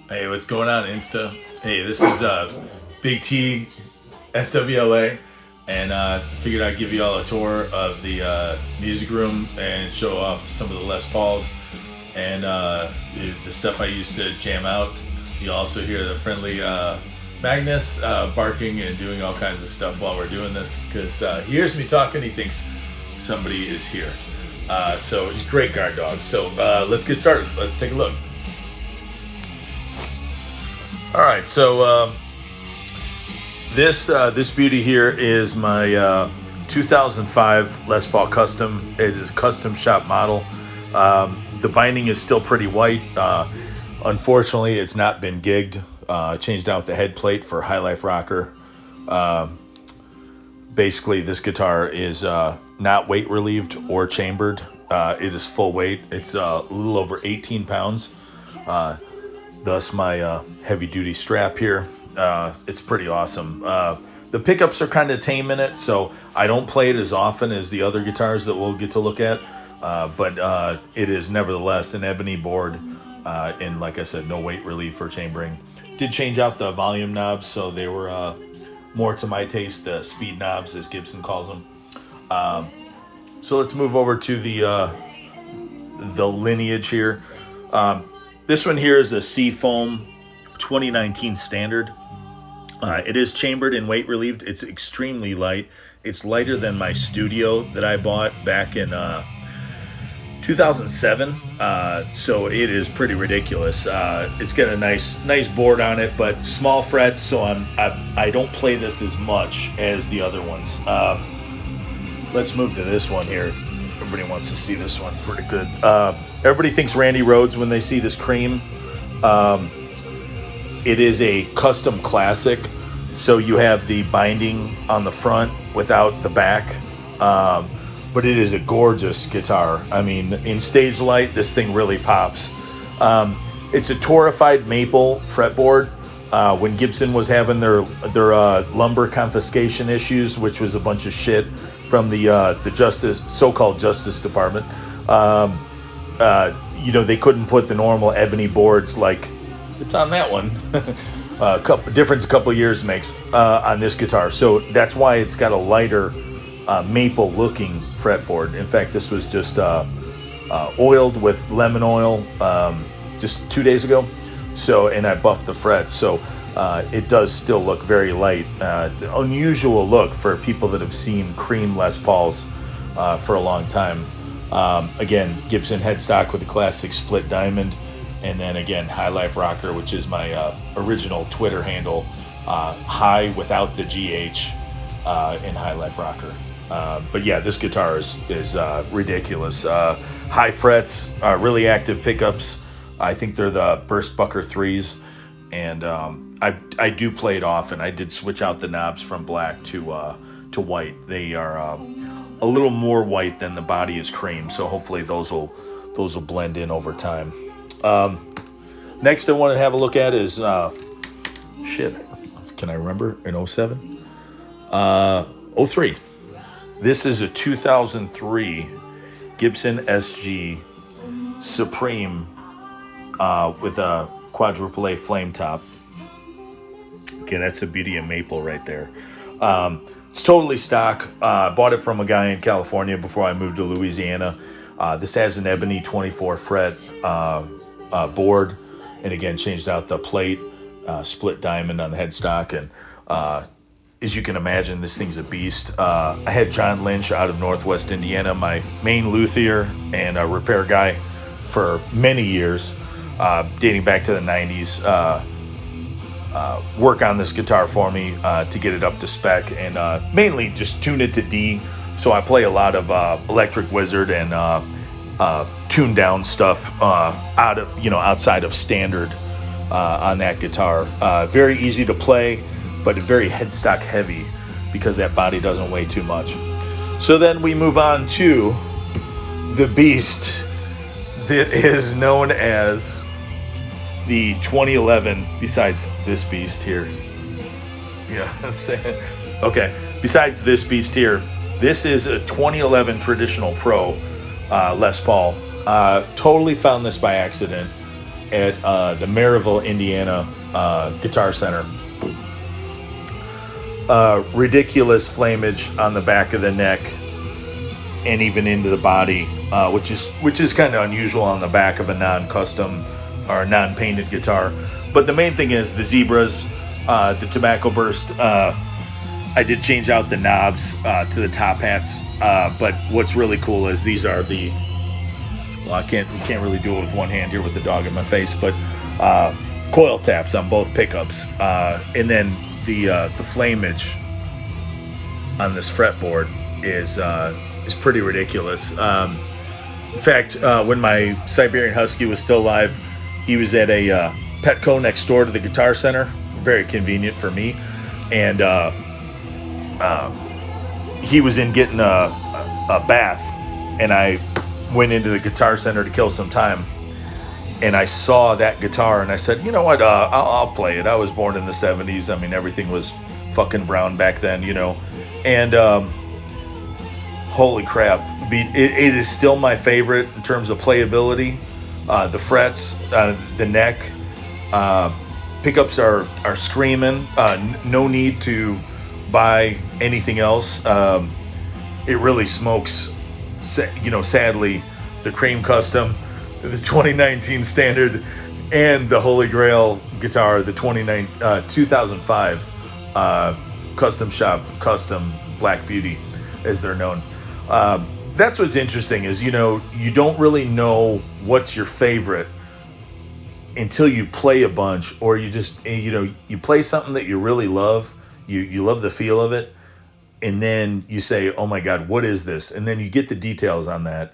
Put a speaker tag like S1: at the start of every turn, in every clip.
S1: Hey, what's going on, Insta? Hey, this is Big T SWLA, and figured I'd give you all a tour of the music room and show off some of the Les Pauls and the stuff I used to jam out. You'll also hear the friendly Magnus barking and doing all kinds of stuff while we're doing this, because he hears me talking, he thinks somebody is here. So he's a great guard dog. So let's get started. Let's take a look. All right, so this beauty here is my 2005 Les Paul Custom. It is a custom shop model. The binding is still pretty white. Unfortunately, it's not been gigged. Changed out the head plate for High Life Rocker. Basically, this guitar is not weight relieved or chambered. It is full weight. It's a little over 18 pounds. Thus my heavy duty strap here. It's pretty awesome. The pickups are kind of tame in it, so I don't play it as often as the other guitars that we'll get to look at. But it is nevertheless an ebony board, and like I said, no weight relief or chambering. Did change out the volume knobs, so they were more to my taste, the speed knobs as Gibson calls them. So let's move over to the lineage here. This one here is a Seafoam 2019 standard. It is chambered and weight relieved. It's extremely light. It's lighter than my Studio that I bought back in 2007. So it is pretty ridiculous. It's got a nice board on it, but small frets. So I don't play this as much as the other ones. Let's move to this one here. Everybody wants to see this one. Pretty good. Everybody thinks Randy Rhoads when they see this cream. It is a custom classic. So you have the binding on the front without the back. But it is a gorgeous guitar. I mean, in stage light, this thing really pops. It's a torrefied maple fretboard. When Gibson was having their lumber confiscation issues, which was a bunch of shit from the so-called Justice Department, they couldn't put the normal ebony boards like it's on that one. A couple years makes on this guitar, so that's why it's got a lighter maple-looking fretboard. In fact, this was just oiled with lemon oil just 2 days ago. So, and I buffed the frets, so it does still look very light. It's an unusual look for people that have seen cream Les Pauls for a long time. Again, Gibson headstock with the classic split diamond, and then again High Life Rocker, which is my original Twitter handle, high without the GH in High Life Rocker. But yeah, this guitar is ridiculous. High frets, really active pickups. I think they're the Burst Bucker 3s, and I do play it often. I did switch out the knobs from black to white. They are a little more white than the body is cream, so hopefully those will blend in over time. Next I want to have a look at is can I remember in 07? 03. This is a 2003 Gibson SG Supreme with a quadruple A flame top. Okay, that's the beauty of maple right there. It's totally stock. Bought it from a guy in California before I moved to Louisiana. This has an ebony 24 fret board, and again changed out the plate, split diamond on the headstock, and as you can imagine, this thing's a beast. I had John Lynch out of Northwest Indiana, my main luthier and a repair guy for many years, dating back to the 90s, work on this guitar for me to get it up to spec, and mainly just tune it to D. So I play a lot of Electric Wizard and tuned down stuff outside of standard on that guitar. Very easy to play, but very headstock heavy because that body doesn't weigh too much. So then we move on to the beast that is known as the 2011, besides this beast here. Yeah, okay. Besides this beast here, this is a 2011 Traditional Pro Les Paul. Totally found this by accident. at the Maryville, Indiana Guitar Center. Ridiculous flamage on the back of the neck and even into the body, which is kind of unusual on the back of a non-custom or non-painted guitar. But the main thing is the zebras, the tobacco burst. I did change out the knobs to the top hats, but what's really cool is these are the. Well, we can't really do it with one hand here with the dog in my face, but coil taps on both pickups, and then the flamage on this fretboard is pretty ridiculous. In fact, when my Siberian Husky was still alive, he was at a Petco next door to the Guitar Center. Very convenient for me, and he was in getting a bath, and I went into the Guitar Center to kill some time, and I saw that guitar, and I said, you know what, I'll play it. I was born in the 70s. I mean, everything was fucking brown back then, you know, and holy crap, it is still my favorite in terms of playability. The frets, the neck, pickups are screaming. No need to buy anything else. It really smokes. You know, sadly, the Cream Custom, the 2019 Standard, and the Holy Grail guitar, the 2005 Custom Shop Custom Black Beauty, as they're known. That's what's interesting is, you know, you don't really know what's your favorite until you play a bunch, or you just, you know, you play something that you really love, you love the feel of it, and then you say, oh my God, what is this? And then you get the details on that,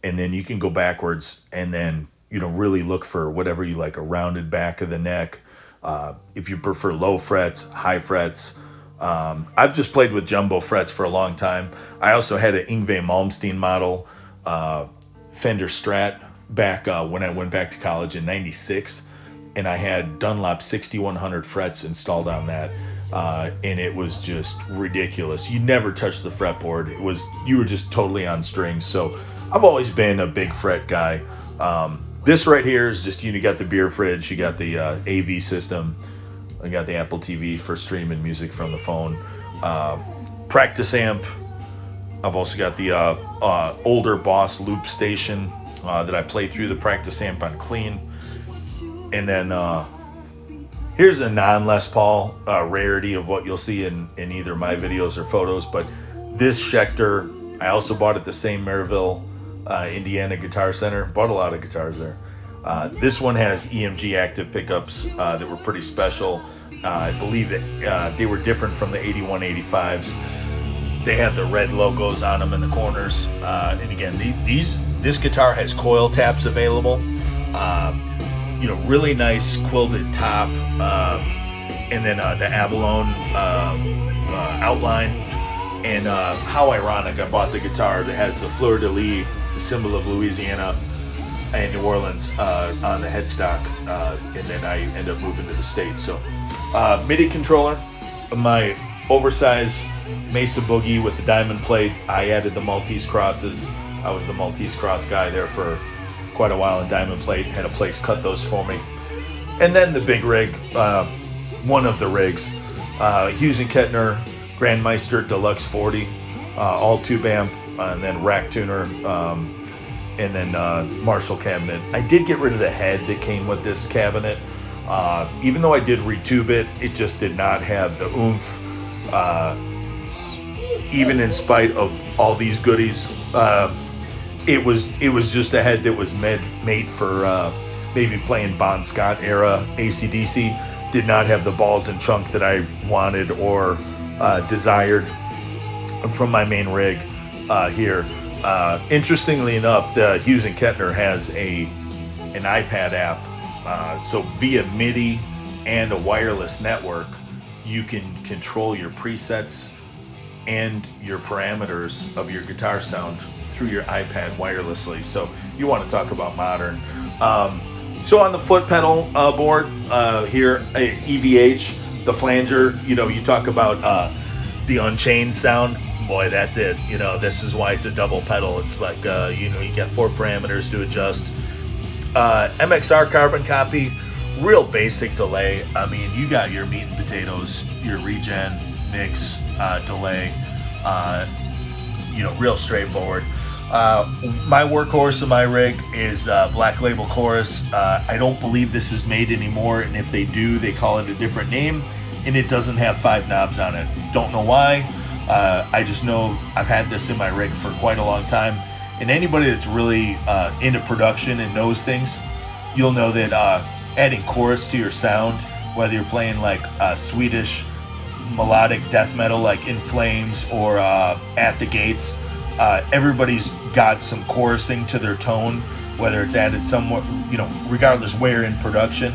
S1: and then you can go backwards and then, you know, really look for whatever you like, a rounded back of the neck. If you prefer low frets, high frets. I've just played with jumbo frets for a long time. I also had an Yngwie Malmsteen model Fender Strat back when I went back to college in 96, and I had Dunlop 6100 frets installed on that. And it was just ridiculous. You never touched the fretboard. You were just totally on strings. So I've always been a big fret guy. This right here is just, you got the beer fridge, you got the AV system, you got the Apple TV for streaming music from the phone. Practice amp. I've also got the older Boss loop station that I play through the practice amp on clean. And then here's a non-Les Paul rarity of what you'll see in either my videos or photos, but this Schecter, I also bought at the same Maryville, Indiana Guitar Center. Bought a lot of guitars there. This one has EMG active pickups that were pretty special. I believe that they were different from the 8185s. They have the red logos on them in the corners. And again, this guitar has coil taps available. You know, really nice quilted top, and then the abalone outline. And how ironic, I bought the guitar that has the fleur-de-lis, the symbol of Louisiana and New Orleans, on the headstock, and then I end up moving to the States. So MIDI controller, my oversized Mesa Boogie with the diamond plate. I added the Maltese crosses. I was the Maltese cross guy there for quite a while in diamond plate. Had a place cut those for me. And then the big rig, one of the rigs, Hughes & Kettner Grandmeister Deluxe 40, all tube amp, and then rack tuner, and then Marshall cabinet. I did get rid of the head that came with this cabinet. Even though I did retube it, it just did not have the oomph. Even in spite of all these goodies, it was just a head that was made for maybe playing Bon Scott era AC/DC. Did not have the balls and chunk that I wanted or desired from my main rig here. Interestingly enough, the Hughes & Kettner has an iPad app, so via MIDI and a wireless network, you can control your presets and your parameters of your guitar sound through your iPad wirelessly. So you want to talk about modern. So on the foot pedal board here, EVH, the flanger, you know, you talk about the Unchained sound. Boy, that's it. You know, this is why it's a double pedal. It's like, you know, you got 4 parameters to adjust. MXR carbon copy, real basic delay. I mean, you got your meat and potatoes, your regen, mix, delay, real straightforward. My workhorse of my rig is Black Label Chorus. I don't believe this is made anymore, and if they do, they call it a different name, and it doesn't have 5 knobs on it. Don't know why. I just know I've had this in my rig for quite a long time, and anybody that's really into production and knows things, you'll know that adding chorus to your sound, whether you're playing like Swedish melodic death metal like In Flames or At the Gates, everybody's got some chorusing to their tone, whether it's added somewhat, regardless where in production.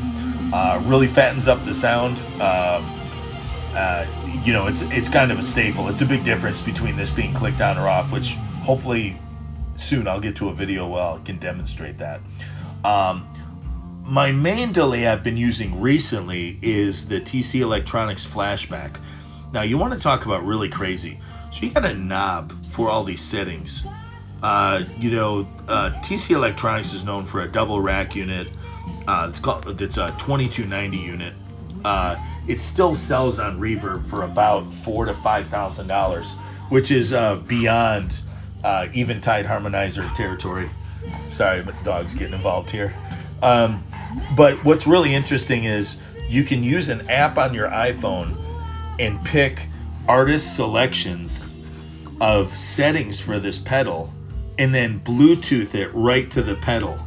S1: Really fattens up the sound. It's kind of a staple. It's a big difference between this being clicked on or off, which hopefully soon I'll get to a video where I can demonstrate that. My main delay I've been using recently is the TC Electronics Flashback. Now, you want to talk about really crazy. So you got a knob for all these settings. TC Electronics is known for a double rack unit. It's a 2290 unit. It still sells on Reverb for about $4,000 to $5,000, which is beyond Eventide harmonizer territory. Sorry, but dog's getting involved here. But what's really interesting is you can use an app on your iPhone and pick artist selections of settings for this pedal and then Bluetooth it right to the pedal.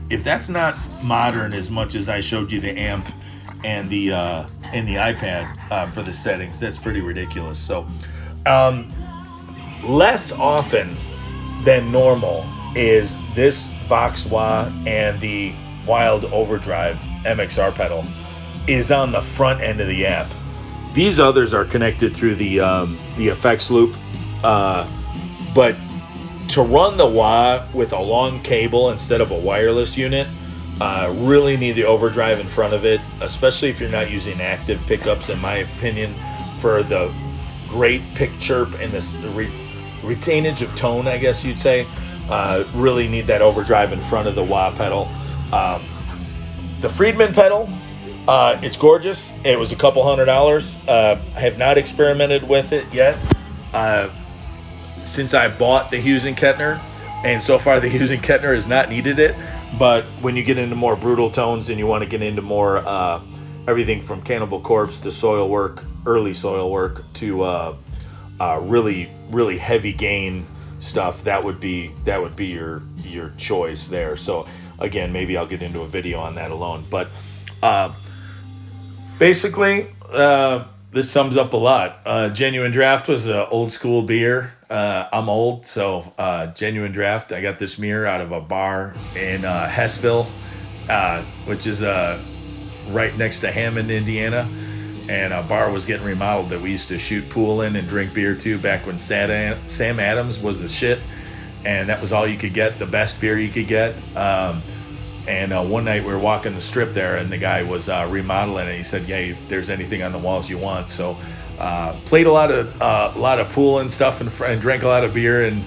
S1: If that's not modern as much as I showed you the amp and the iPad for the settings, that's pretty ridiculous. So less often than normal is this Vox Wah and the Wild Overdrive MXR pedal is on the front end of the amp. These others are connected through the effects loop, but to run the wah with a long cable instead of a wireless unit, really need the overdrive in front of it, especially if you're not using active pickups, in my opinion, for the great pick chirp and the retainage of tone, I guess you'd say. Really need that overdrive in front of the wah pedal. The Friedman pedal, it's gorgeous. It was a couple $100. I have not experimented with it yet since I bought the Hughes and Kettner, and so far the Hughes and Kettner has not needed it. But when you get into more brutal tones and you want to get into more everything from Cannibal Corpse to soil work, early soil work, to really, really heavy gain stuff, that would be your choice there. So again, maybe I'll get into a video on that alone. But basically, this sums up a lot. Genuine Draft was an old school beer. I'm old, so Genuine Draft. I got this mirror out of a bar in Hessville, which is right next to Hammond, Indiana. And a bar was getting remodeled that we used to shoot pool in and drink beer to back when Sam Adams was the shit. And that was all you could get, the best beer you could get. And one night we were walking the strip there, and the guy was remodeling it. He said, "Yeah, if there's anything on the walls you want." So played a lot of pool and stuff, and drank a lot of beer, and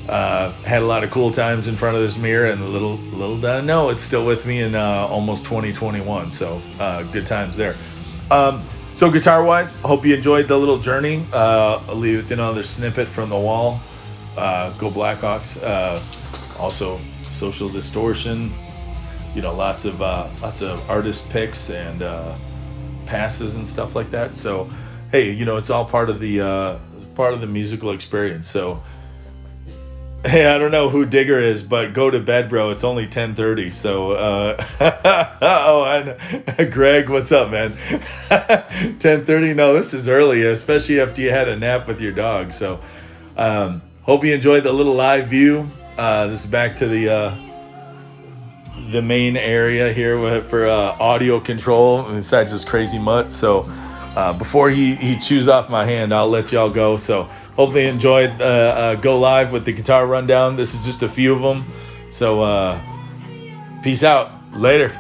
S1: had a lot of cool times in front of this mirror. And little did I know, it's still with me in almost 2021. So good times there. So guitar-wise, hope you enjoyed the little journey. I'll leave it another snippet from the wall. Go Blackhawks. Also, Social Distortion. Lots of artist picks and passes and stuff like that. So, hey, it's all part of the musical experience. So, hey, I don't know who Digger is, but go to bed, bro. It's only 10:30. So, Greg, what's up, man? 10:30? No, this is early, especially after you had a nap with your dog. So, hope you enjoyed the little live view. This is back to the main area here for audio control besides this crazy mutt. So before he chews off my hand, I'll let y'all go. So hopefully you enjoyed Go Live with the guitar rundown. This is just a few of them. So peace out. Later.